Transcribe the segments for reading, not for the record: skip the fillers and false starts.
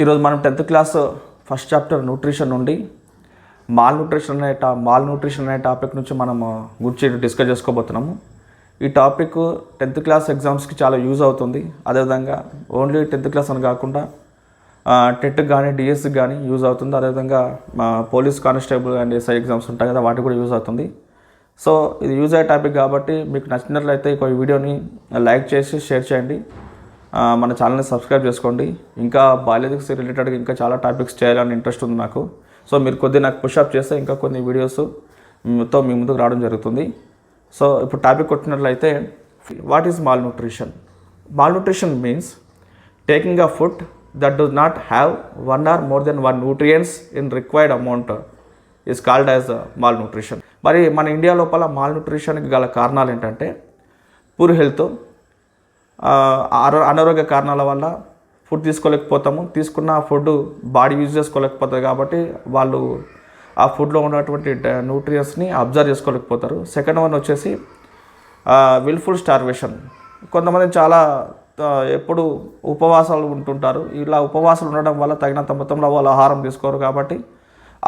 ఈరోజు మనం 10th class first chapter nutrition నుండి మాల్ న్యూట్రిషన్ అనే టాపిక్ నుంచి మనం గురించి డిస్కస్ చేసుకోబోతున్నాము. ఈ టాపిక్ 10th క్లాస్ ఎగ్జామ్స్కి చాలా యూజ్ అవుతుంది. అదేవిధంగా ఓన్లీ 10th క్లాస్ అని కాకుండా టెట్కి కానీ డిఎస్కి కానీ యూజ్ అవుతుంది. అదేవిధంగా police constable and SI exams ఉంటాయి కదా, వాటికి కూడా యూజ్ అవుతుంది. సో ఇది యూజ్ అయ్యే టాపిక్ కాబట్టి మీకు నచ్చినట్లయితే ఈ వీడియోని లైక్ చేసి షేర్ చేయండి. మన ఛానల్ని సబ్స్క్రైబ్ చేసుకోండి. ఇంకా బయాలజిక్స్ రిలేటెడ్గా ఇంకా చాలా టాపిక్స్ చేయాలని ఇంట్రెస్ట్ ఉంది నాకు. సో మీరు కొద్దిగా నాకు పుషప్ చేస్తే ఇంకా కొన్ని వీడియోస్తో మీ ముందుకు రావడం జరుగుతుంది. సో ఇప్పుడు టాపిక్ కొట్టినట్లయితే, what is malnutrition? Malnutrition means taking a food that does not have one or more than one nutrients in required amount is called as malnutrition. మరి మన ఇండియా లోపల mall న్యూట్రిషన్కి గల కారణాలు ఏంటంటే, poor health, అనారోగ్య కారణాల వల్ల food తీసుకోలేకపోతాము. తీసుకున్న ఫుడ్ బాడీ యూజ్ చేసుకోలేకపోతుంది కాబట్టి వాళ్ళు ఆ ఫుడ్లో ఉన్నటువంటి న్యూట్రియంట్స్ని అబ్జర్వ్ చేసుకోలేకపోతారు. సెకండ్ వన్ వచ్చేసి విల్ఫుల్ స్టార్వేషన్. కొంతమంది చాలా ఎప్పుడు ఉపవాసాలు ఉంటుంటారు. ఇలా ఉపవాసాలు ఉండడం వల్ల తగినంత మొత్తంలో వాళ్ళు ఆహారం తీసుకోరు కాబట్టి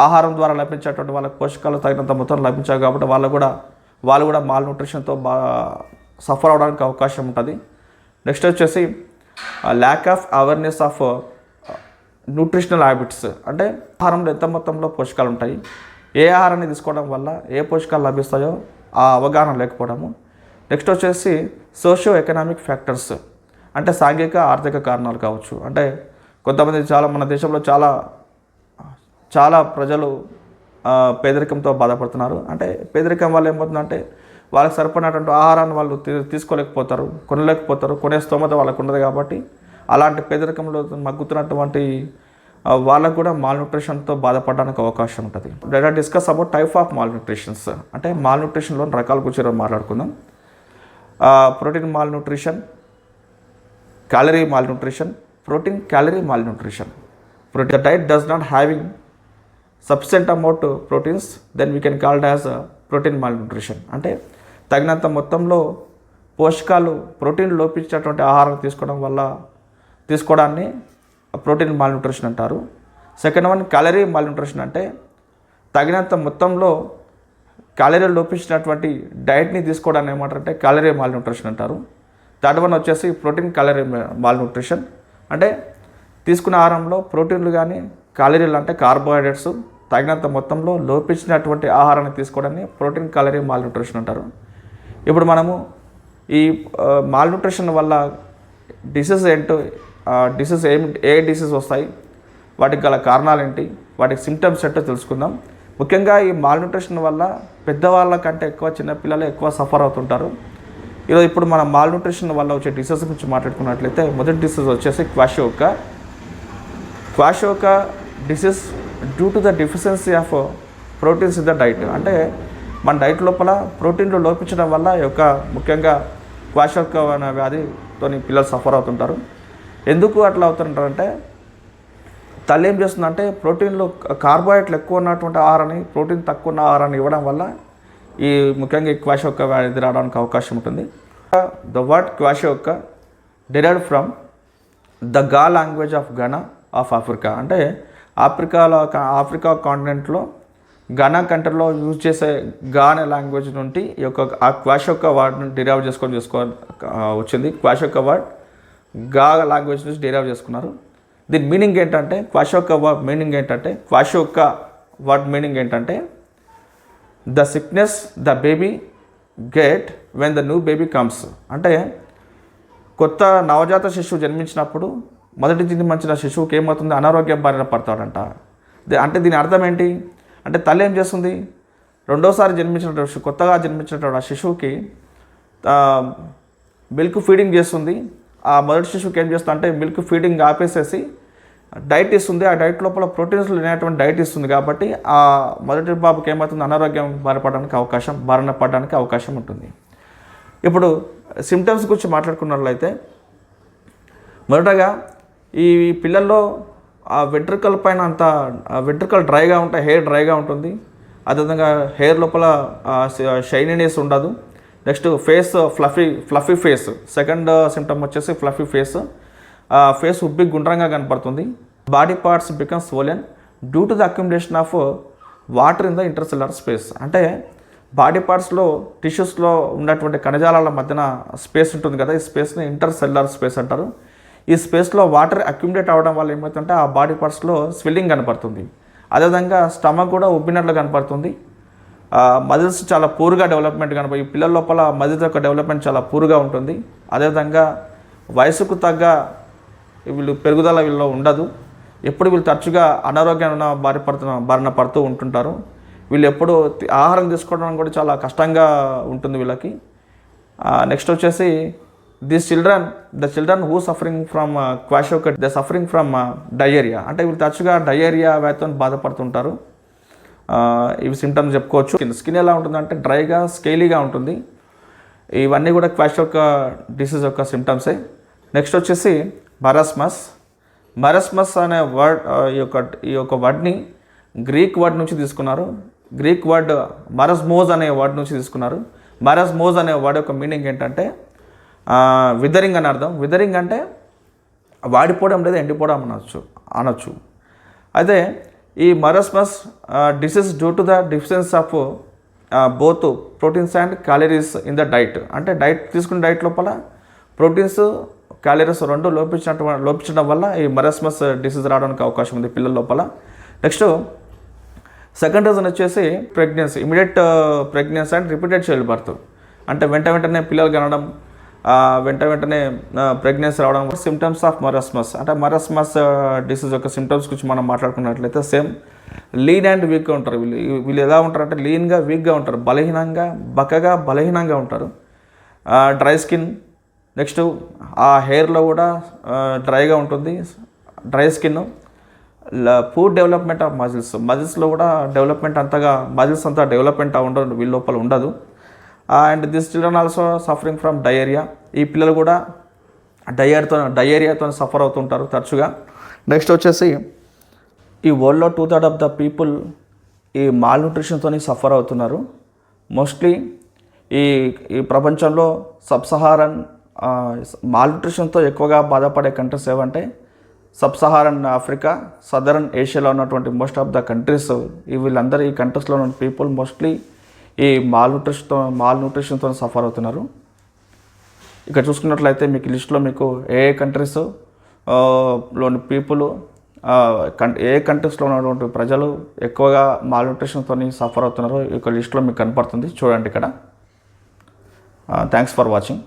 ఆహారం ద్వారా లభించేటువంటి వాళ్ళకి పోషకాలు తగినంత మొత్తం లభించాయి కాబట్టి వాళ్ళు కూడా మాల్ న్యూట్రిషన్తో బాగా సఫర్ అవడానికి అవకాశం ఉంటుంది. నెక్స్ట్ వచ్చేసి lack of awareness of nutritional habits. అంటే ఆహారంలో ఎంత మొత్తంలో పోషకాలు ఉంటాయి, ఏ ఆహారాన్ని తీసుకోవడం వల్ల ఏ పోషకాలు లభిస్తాయో ఆ అవగాహన లేకపోవడము. నెక్స్ట్ వచ్చేసి సోషియో ఎకనామిక్ ఫ్యాక్టర్స్, అంటే సాంఘిక ఆర్థిక కారణాలు కావచ్చు. అంటే కొంతమంది మన దేశంలో చాలా ప్రజలు పేదరికంతో బాధపడుతున్నారు. అంటే పేదరికం వల్ల ఏమవుతుందంటే వాళ్ళకి సరిపడినటువంటి ఆహారాన్ని వాళ్ళు తీసుకోలేకపోతారు, కొనలేకపోతారు. కొనే స్తోమత వాళ్ళకు ఉండదు కాబట్టి అలాంటి పేదరికంలో మగ్గుతున్నటువంటి వాళ్ళకు కూడా మాల్ న్యూట్రిషన్తో బాధపడడానికి అవకాశం ఉంటుంది. Let us discuss about type of mall nutritions. అంటే మాల్ న్యూట్రిషన్లో రకాల గురించి మాట్లాడుకుందాం. Protein mall nutrition, calorie mall nutrition, protein calorie mall nutrition. The diet does not having sufficient amount of proteins, then we can call it as protein malnutrition. అంటే తగినంత మొత్తంలో పోషకాలు protein లోపించేటువంటి ఆహారం తీసుకోవడాన్ని ప్రోటీన్ మాల్న్యూట్రిషన్ అంటారు. Second one calorie malnutrition. అంటే తగినంత మొత్తంలో క్యాలరీలు లోపించినటువంటి డైట్ని తీసుకోవడాన్ని ఏమంటారంటే క్యాలరీ మాల్న్యూట్రిషన్ అంటారు. థర్డ్ వన్ వచ్చేసి ప్రోటీన్ క్యాలరీ మాల్న్యూట్రిషన్. అంటే తీసుకున్న ఆహారంలో ప్రోటీన్లు కానీ క్యాలరీలు అంటే కార్బోహైడ్రేట్స్ తగినంత మొత్తంలో లోపించినటువంటి ఆహారాన్ని తీసుకోవడాన్ని ప్రోటీన్ క్యాలరీ మాల్న్యూట్రిషన్ అంటారు. ఇప్పుడు మనము ఈ మాల్న్యూట్రిషన్ వల్ల ఏ డిసీజ్ వస్తాయి, వాటికి గల కారణాలు ఏంటి, వాటికి సిమ్టమ్స్ ఏంటో తెలుసుకుందాం. ముఖ్యంగా ఈ మాల్న్యూట్రిషన్ వల్ల పెద్దవాళ్ళ కంటే ఎక్కువ చిన్నపిల్లలు ఎక్కువ సఫర్ అవుతుంటారు. ఇప్పుడు మన మాల్న్యూట్రిషన్ వల్ల వచ్చే డిసీజ్ గురించి మాట్లాడుకున్నట్లయితే, మొదటి డిసీజ్ వచ్చేసి kwashiorkor disease due to the deficiency of proteins in the diet. అంటే మన డైట్ లోపల ప్రోటీన్లు లోపించడం వల్ల ముఖ్యంగా క్వాషియోకా అనే వ్యాధితో పిల్లలు సఫర్ అవుతుంటారు. ఎందుకు అట్లా అవుతుంటారంటే, తల్లి ఏం చేస్తుందంటే ప్రోటీన్లు కార్బోహైడ్రేట్లు ఎక్కువ ఉన్నటువంటి ఆహారాన్ని ప్రోటీన్ తక్కువ ఉన్న ఆహారాన్ని ఇవ్వడం వల్ల ముఖ్యంగా ఈ క్వాషియోకా వ్యాధి రావడానికి అవకాశం ఉంటుంది. The word kwashiorkor derived from the Ga language of Ghana of Africa. అంటే ఆఫ్రికా కాంటినెంట్లో ఘనా కంట్రీలో యూజ్ చేసే గా అనే లాంగ్వేజ్ నుండి ఆ క్వాషియోకా వర్డ్ని డిరైవ్ వచ్చింది. క్వాషియోకా వర్డ్ గా లాంగ్వేజ్ నుంచి డిరైవ్ చేసుకున్నారు. దీని మీనింగ్ ఏంటంటే, క్వాషియోకా వర్డ్ మీనింగ్ ఏంటంటే the sickness the baby get when the new baby comes. అంటే కొత్త నవజాత శిశువు జన్మించినప్పుడు మొదటి జన్మించిన శిశువుకి ఏమవుతుంది, అనారోగ్యం బారిన పడతాడంట. అంటే దీని అర్థం ఏంటి అంటే, తల్లి ఏం చేస్తుంది, రెండోసారి కొత్తగా జన్మించినటువంటి ఆ శిశువుకి మిల్క్ ఫీడింగ్ చేస్తుంది. ఆ మొదటి శిశువుకి ఏం చేస్తుంది అంటే మిల్క్ ఫీడింగ్ ఆపేసేసి డైట్ ఇస్తుంది. ఆ డైట్ లోపల ప్రోటీన్స్ లేనటువంటి డైట్ ఇస్తుంది కాబట్టి ఆ మొదటి బాబుకి ఏమవుతుంది, అనారోగ్యం బారిన పడడానికి అవకాశం ఉంటుంది. ఇప్పుడు సిమ్టమ్స్ గురించి మాట్లాడుకున్నట్లయితే, మొదటగా ఈ పిల్లల్లో ఆ వెంట్రుకల పైన వెంట్రుకలు డ్రైగా ఉంటాయి, హెయిర్ డ్రైగా ఉంటుంది. అదేవిధంగా హెయిర్ లోపల షైనీనెస్ ఉండదు. Next face fluffy face. Second symptom వచ్చేసి ఫ్లఫీ ఫేస్. ఫేస్ ఉబ్బి గుండ్రంగా కనపడుతుంది. Body parts become swollen due to the accumulation of water in the intercellular space. అంటే బాడీ పార్ట్స్లో టిష్యూస్లో ఉన్నటువంటి కణజాలాల మధ్యన స్పేస్ ఉంటుంది కదా, ఈ స్పేస్ని ఇంటర్సెల్యులర్ స్పేస్ అంటారు. ఈ స్పేస్లో వాటర్ అక్యుములేట్ అవ్వడం వల్ల ఏమవుతుందంటే ఆ బాడీ పార్ట్స్లో స్వెల్లింగ్ కనపడుతుంది. అదేవిధంగా స్టమక్ కూడా ఉబ్బినట్లు కనపడుతుంది. మజిల్స్ చాలా పూర్గా డెవలప్మెంట్ కనపడి ఈ పిల్లల లోపల మజిల్స్ యొక్క డెవలప్మెంట్ చాలా పూర్గా ఉంటుంది. అదేవిధంగా వయసుకు తగ్గ వీళ్ళు పెరుగుదల వీళ్ళలో ఉండదు. ఎప్పుడు వీళ్ళు తరచుగా అనారోగ్యాన్ని బారిన పడుతూ ఉంటుంటారు. వీళ్ళు ఎప్పుడు ఆహారం తీసుకోవడం కూడా చాలా కష్టంగా ఉంటుంది వీళ్ళకి. నెక్స్ట్ వచ్చేసి the children who suffering from kwashiorkor the suffering from diarrhoea. అంటే వీళ్ళు తరచుగా డయేరియా వ్యాధితో బాధపడుతుంటారు. ఇవి సిమ్టమ్స్ చెప్పుకోవచ్చు. స్కిన్ ఎలా ఉంటుందంటే డ్రైగా స్కేలీగా ఉంటుంది. ఇవన్నీ కూడా క్వాషోక డిసీజ్ యొక్క సిమ్టమ్సే. నెక్స్ట్ వచ్చేసి మరస్మస్ అనే వర్డ్ ఈ యొక్క వర్డ్ని గ్రీక్ వర్డ్ నుంచి తీసుకున్నారు. గ్రీక్ వర్డ్ మరస్మోజ్ అనే వర్డ్ నుంచి తీసుకున్నారు. మరస్మోజ్ అనే వర్డ్ యొక్క మీనింగ్ ఏంటంటే విదరింగ్ అని అర్థం. విదరింగ్ అంటే వాడిపోవడం లేదా ఎండిపోవడం అనొచ్చు. అయితే ఈ marasmus disease due to the deficiency of both proteins and calories in the diet. అంటే తీసుకున్న డైట్ లోపల ప్రోటీన్స్ క్యాలరీస్ రెండు లోపించడం వల్ల ఈ మరస్మస్ డిసీజ్ రావడానికి అవకాశం ఉంది పిల్లల లోపల. నెక్స్ట్ సెకండ్ రీజన్ వచ్చేసి pregnancy, immediate pregnancy and repeated child birth. అంటే వెంటనే పిల్లలు కనడం, వెంటనే ప్రెగ్నెన్సీ రావడం. సిమ్టమ్స్ ఆఫ్ మరస్మస్ అంటే మరస్మస్ డిసీజ్ యొక్క సిమ్టమ్స్ గురించి మనం మాట్లాడుకున్నట్లయితే సేమ్ లీన్ అండ్ వీక్గా ఉంటారు. వీళ్ళు ఎలా ఉంటారంటే లీన్గా వీక్గా ఉంటారు, బలహీనంగా ఉంటారు. Dry skin. నెక్స్ట్ ఆ హెయిర్లో కూడా డ్రైగా ఉంటుంది, dry skin. Poor development of మజిల్స్లో కూడా మజిల్స్ అంతా డెవలప్మెంట్ ఉండదు, వీళ్ళ లోపల ఉండదు. And this children also suffering from diarrhoea. ఈ పిల్లలు కూడా డయేరియాతో సఫర్ అవుతుంటారు తరచుగా. నెక్స్ట్ వచ్చేసి ఈ వరల్డ్లో 2/3 ఆఫ్ ద పీపుల్ ఈ మాల్ న్యూట్రిషన్తో సఫర్ అవుతున్నారు. మోస్ట్లీ ఈ ప్రపంచంలో సబ్సహారన్ మాల్ న్యూట్రిషన్తో ఎక్కువగా బాధపడే కంట్రీస్ ఏవంటే సబ్సహారన్ ఆఫ్రికా, సదరన్ ఏషియాలో ఉన్నటువంటి మోస్ట్ ఆఫ్ ద కంట్రీస్. వీళ్ళందరూ ఈ కంట్రీస్లో ఉన్న పీపుల్ మోస్ట్లీ ఈ మాల్ న్యూట్రిషన్తో సఫర్ అవుతున్నారు. ఇక్కడ చూసుకున్నట్లయితే మీకు లిస్ట్లో మీకు ఏ కంట్రీస్ లోని పీపుల్, ఏ కంట్రీస్లో ఉన్నటువంటి ప్రజలు ఎక్కువగా మాల్ న్యూట్రిషన్తో సఫర్ అవుతున్నారో ఈ లిస్ట్లో మీకు కనపడుతుంది, చూడండి ఇక్కడ. Thanks for watching.